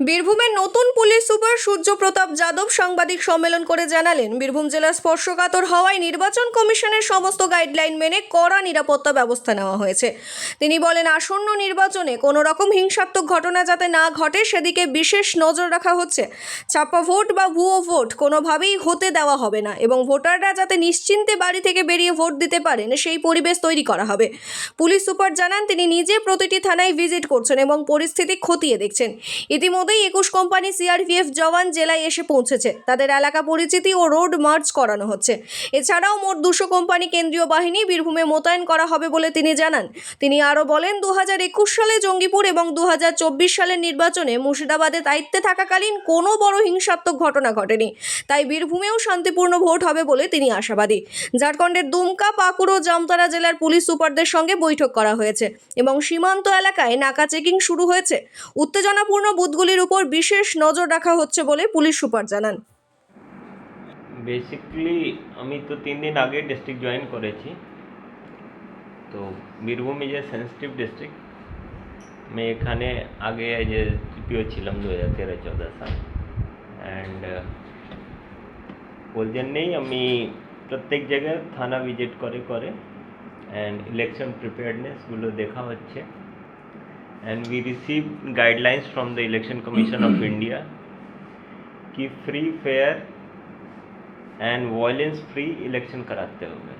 বীরভূমের নতুন police super Suryapratap Yadav সাংবাদিক সম্মেলন করে জানালেন, বীরভূম জেলা স্পর্শকাতর হওয়ায় নির্বাচন কমিশনের সমস্ত গাইডলাইন মেনে কড়া নিরাপত্তা ব্যবস্থা নেওয়া হয়েছে। তিনি বলেন, আসন্ন নির্বাচনে কোনো রকম হিংসাত্মক ঘটনা যাতে না ঘটে সেদিকে বিশেষ নজর রাখা হচ্ছে। ছাপ্পা ভোট বা ভুয়ো ভোট কোনোভাবেই হতে দেওয়া হবে না এবং ভোটাররা যাতে নিশ্চিন্তে বাড়ি থেকে বেরিয়ে ভোট দিতে পারেন সেই পরিবেশ তৈরি করা হবে। পুলিশ সুপার জানান, তিনি নিজে প্রতিটি থানায় ভিজিট করছেন এবং পরিস্থিতি খতিয়ে দেখছেন। ইতিমধ্যেই 21 কোম্পানি সিআরপিএফ জওয়ান জেলায় এসে পৌঁছেছে। তাদের এলাকা পরিচিতি ও রোড মার্চ করানো হচ্ছে। এছাড়াও মোট 200 কোম্পানি কেন্দ্রীয় বাহিনী বীরভূমে মোতায়েন করা হবে বলে তিনি জানান। তিনি আরও বলেন, 2021 সালে জঙ্গিপুর এবং 2024 সালের নির্বাচনে মুর্শিদাবাদে দায়িত্বে থাকাকালীন কোনো বড় হিংসাত্মক ঘটনা ঘটেনি। তাই বীরভূমেও শান্তিপূর্ণ ভোট হবে বলে তিনি আশাবাদী। ঝাড়খণ্ডের দুমকা, পাকুড় ও জামতারা জেলার পুলিশ সুপারদের সঙ্গে বৈঠক করা হয়েছে এবং সীমান্ত এলাকায় নাকা চেকিং শুরু হয়েছে। উত্তেজনাপূর্ণ বুথগুলির উপর বিশেষ নজর রাখা হচ্ছে বলে পুলিশ সুপার জানান। বেসিক্যালি আমি তো 3 দিন আগে ডিস্ট্রিক্ট জয়েন করেছি। তো Birbhum is a sensitive district. আমি এখানে আগে এজ এ জিপিও ছিলাম 2013-14 সাল অ্যান্ড ওই জন্যেই আমি প্রত্যেক জায়গায় থানা ভিজিট করে অ্যান্ড ইলেকশন প্রিপেয়ারনেসগুলো দেখা হচ্ছে। and we received guidelines from the Election Commission of India कि free fair and violence free election করাতে হবে।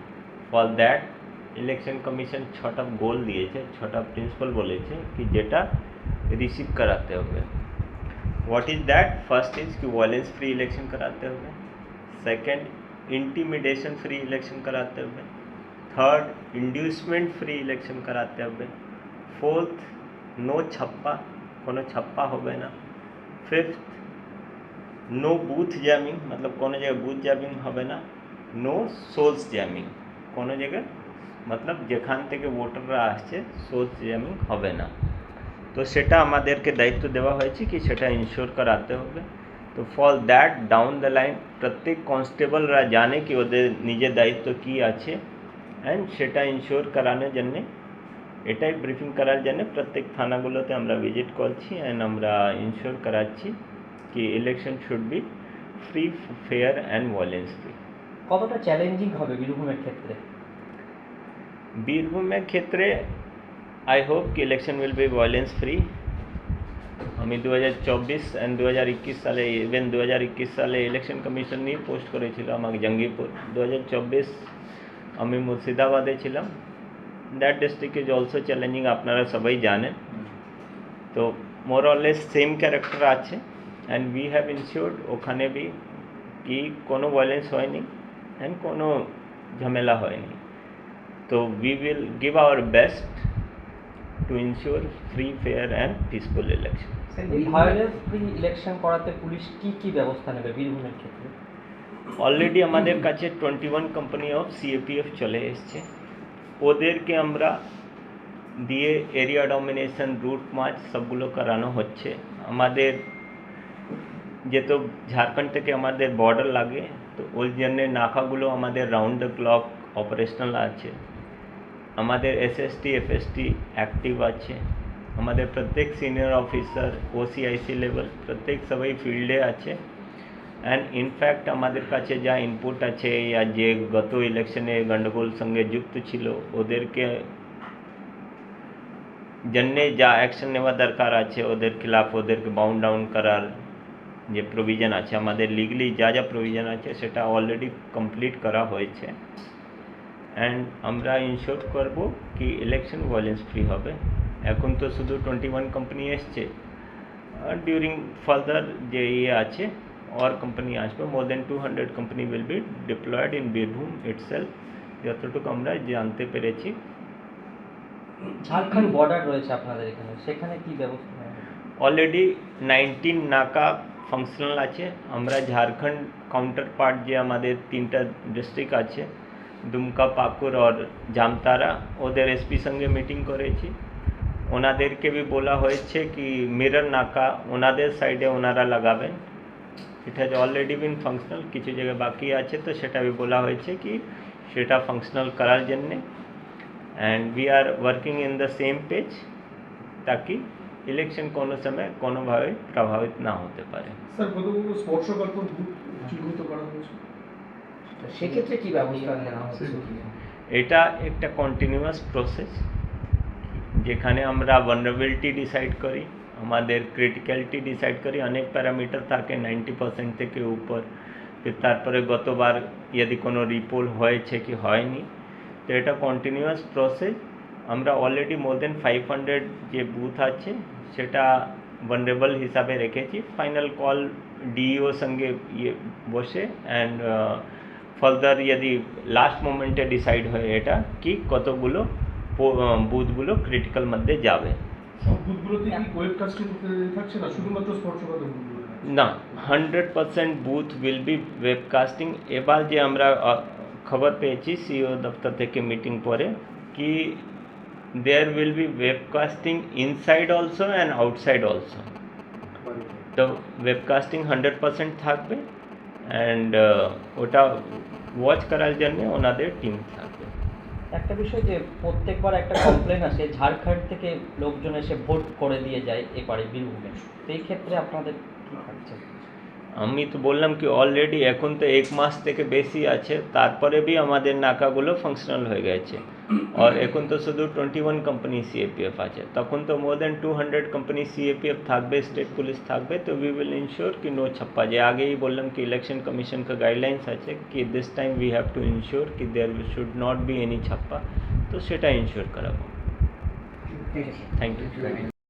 ফর দ্যাট ইলেকশন কমিশন 6টা গোল দিয়েছে, 6টা প্রিন্সিপাল বলেছে कि যেটা রিসিভ করাতে হবে। What is that? First is कि वायलेंस फ्री इलेक्शन कराते हुए, सेकंड इंटिमिडेशन फ्री इलेक्शन कराते हुए, थर्ड इंड्यूसमेंट फ्री इलेक्शन कराते हुए, फोर्थ नो छप्पा, कोनो छप्पा होबे ना, फिफ्थ नो बूथ जैमिंग, मतलब कोनो जगह बूथ जैमिंग होबे ना, नो सोर्स जैमिंग, कोनो जगह मतलब যেখান থেকে ভোটাররা আসছে সোর্স জ্যামিং হবে না। তো সেটা আমাদেরকে দায়িত্ব দেওয়া হয়েছে কি সেটা ইনশিওর করাতে হবে। তো for that down the line প্রত্যেক কনস্টেবলরা জানে কি ওদের নিজের দায়িত্ব কি আছে অ্যান্ড সেটা ইনশিওর করানোর জন্যে, এটাই ব্রিফিং করার জন্য প্রত্যেক থানাগুলোতে আমরা ভিজিট করছি অ্যান্ড আমরা ইনশিওর করাচ্ছি কি election should be free, fair and violence free. কতটা চ্যালেঞ্জিং হবে বীরভূমের ক্ষেত্রে? বীরভূমের ক্ষেত্রে আই হোপ কি election will be violence free. আমি 2024 অ্যান্ড 2021 সালে, ইভেন 2021 সালে ইলেকশন কমিশন নিয়ে পোস্ট করেছিল আমাকে জঙ্গিপুর। 2024 আমি মুর্শিদাবাদে ছিলাম। That district is also challenging, আপনারা সবাই জানেন। তো মোর অললেস সেম ক্যারেক্টার আছে অ্যান্ড উই হ্যাভ ইনশিওর্ড ওখানে বি কি কোনো ভায়োলেন্স হয়নি অ্যান্ড কোনো ঝামেলা হয়নি। তো we will give our best to ensure free, fair and peaceful election. Violence free election করাতে পুলিশ কি ব্যবস্থা নেবে বীরভূমের ক্ষেত্রে? অলরেডি আমাদের কাছে 21 কোম্পানি অফ সিএপিএফ চলে এসছে। ওদেরকে আমরা দিয়ে এরিয়া ডমিনেশন, রুট মার্চ সবগুলো করানো হচ্ছে। আমাদের যেহেতু ঝাড়খণ্ড থেকে আমাদের বর্ডার লাগে, তো ওই জন্যে নাকাগুলো আমাদের রাউন্ড দ্য ক্লক অপারেশনাল আছে। আমাদের এসএসটি এফএসটি অ্যাক্টিভ আছে। আমাদের প্রত্যেক সিনিয়র অফিসার ওসিআইসি লেভেল প্রত্যেক সবাই ফিল্ডে আছে। অ্যান্ড ইনফ্যাক্ট আমাদের কাছে যা ইনপুট আছে या যে গত ইলেকশনে গন্ডগোল সঙ্গে যুক্ত ছিল ওদেরকে জন্যে যা অ্যাকশন নেওয়া দরকার আছে ওদের খিলাফ ওদেরকে বাউন্ড ডাউন করার যে প্রভিজন আছে, আমাদের লিগলি যা যা প্রভিজন আছে সেটা অলরেডি কমপ্লিট করা হয়েছে। অ্যান্ড আমরা ইনশিওর করব কি ইলেকশন ভায়োলেন্স ফ্রি হবে। এখন তো শুধু 21 কোম্পানি এসছে, ডিউরিং ফার্দার যে ইয়ে আছে और কোম্পানি আসবে। মোর দেন 200 company will be diploid in Birbhum itself, যতটুকু আমরা জানতে পেরেছি। ঝাড়খণ্ড বর্ডার রয়েছে আপনাদের এখানে, সেখানে কি ব্যবস্থা নেওয়া? অলরেডি 19 নাকা ফাংশনাল আছে। আমরা ঝাড়খণ্ড কাউন্টার পার্ট যে আমাদের 3টা ডিস্ট্রিক্ট আছে দুমকা, পাকুড় আর জামতারা, ওদের এসপি সঙ্গে মিটিং করেছি। ওনাদেরকে भी বলা হয়েছে কি মিরর নাকা ওনাদের সাইডে ওনারা লাগাবেন। It has already been functional, কিছু জায়গায় বাকি আছে, তো সেটা भी বলা হয়েছে কি সেটা ফাংশনাল করার জন্যে। And we are working in the same page তাকি ইলেকশন কোনো সময় কোনোভাবে প্রভাবিত না হতে পারে। স্যার কতগুলো স্পর্শকাতর বুথ চিহ্নিত করা হয়েছে? সেক্ষেত্রে কি ব্যবস্থা নেওয়া হচ্ছে? এটা একটা কন্টিনিউয়াস প্রসেস, যেখানে আমরা ভালনারেবিলিটি ডিসাইড করি, আমাদের ক্রিটিক্যালিটি ডিসাইড করি, অনেক প্যারামিটার থাকে 90% থেকে উপর। তারপরে গতবার যদি কোনো রিপোল হয়েছে কি হয়নি, তো এটা কন্টিনিউয়াস প্রসেস। আমরা অলরেডি মোর দেন 500 যে বুথ আছে সেটা ভালনারেবল হিসাবে রেখেছি। ফাইনাল কল ডিইও সঙ্গে বসে অ্যান্ড ফার্দার যদি লাস্ট মোমেন্টে ডিসাইড হয় এটা কি কতগুলো বুথগুলো ক্রিটিক্যাল মধ্যে যাবে। সব বুথগুলোতে কি ওয়েবকাস্টিং থাকছে না, শুধুমাত্র স্পর্শকাতর বুথগুলো? না, 100% বুথ উইল বি ওয়েবকাস্টিং। এবার যে আমরা খবর পেয়েছি সিও দপ্তর থেকে মিটিং পরে কি there will be webcasting inside also and outside also. তো ওয়েবকাস্টিং 100% থাকবে অ্যান্ড ওটা ওয়াচ করার জন্য ওনাদের টিম থাকবে। একটা বিষয় যে প্রত্যেকবার একটা কমপ্লেন আসে ঝাড়খণ্ড থেকে লোকজন এসে ভোট করে দিয়ে যায় এবারে বীরভূমে, তো এই ক্ষেত্রে আপনাদের কি থাকছে? আমি তো বললাম কি অলরেডি এখন তো 1 মাস থেকে বেশি আছে, তারপরে বি আমাদের নাকাগুলো ফাংশনাল হয়ে গেছে। আর এখন তো শুধু 21 কোম্পানি সিএপিএফ আছে, তখন তো মোর দেন 200 কোম্পানি সিএপিএফ থাকবে, স্টেট পুলিশ থাকবে। তো উই উইল ইনশিওর কি নো ছাপ্পা, যে আগেই বললাম কি ইলেকশন কমিশন का গাইডলাইন্স আছে কি this time we have to ensure কি there should not be any ছাপ্পা, তো সেটা ইনশিওর করাবো। Thank you.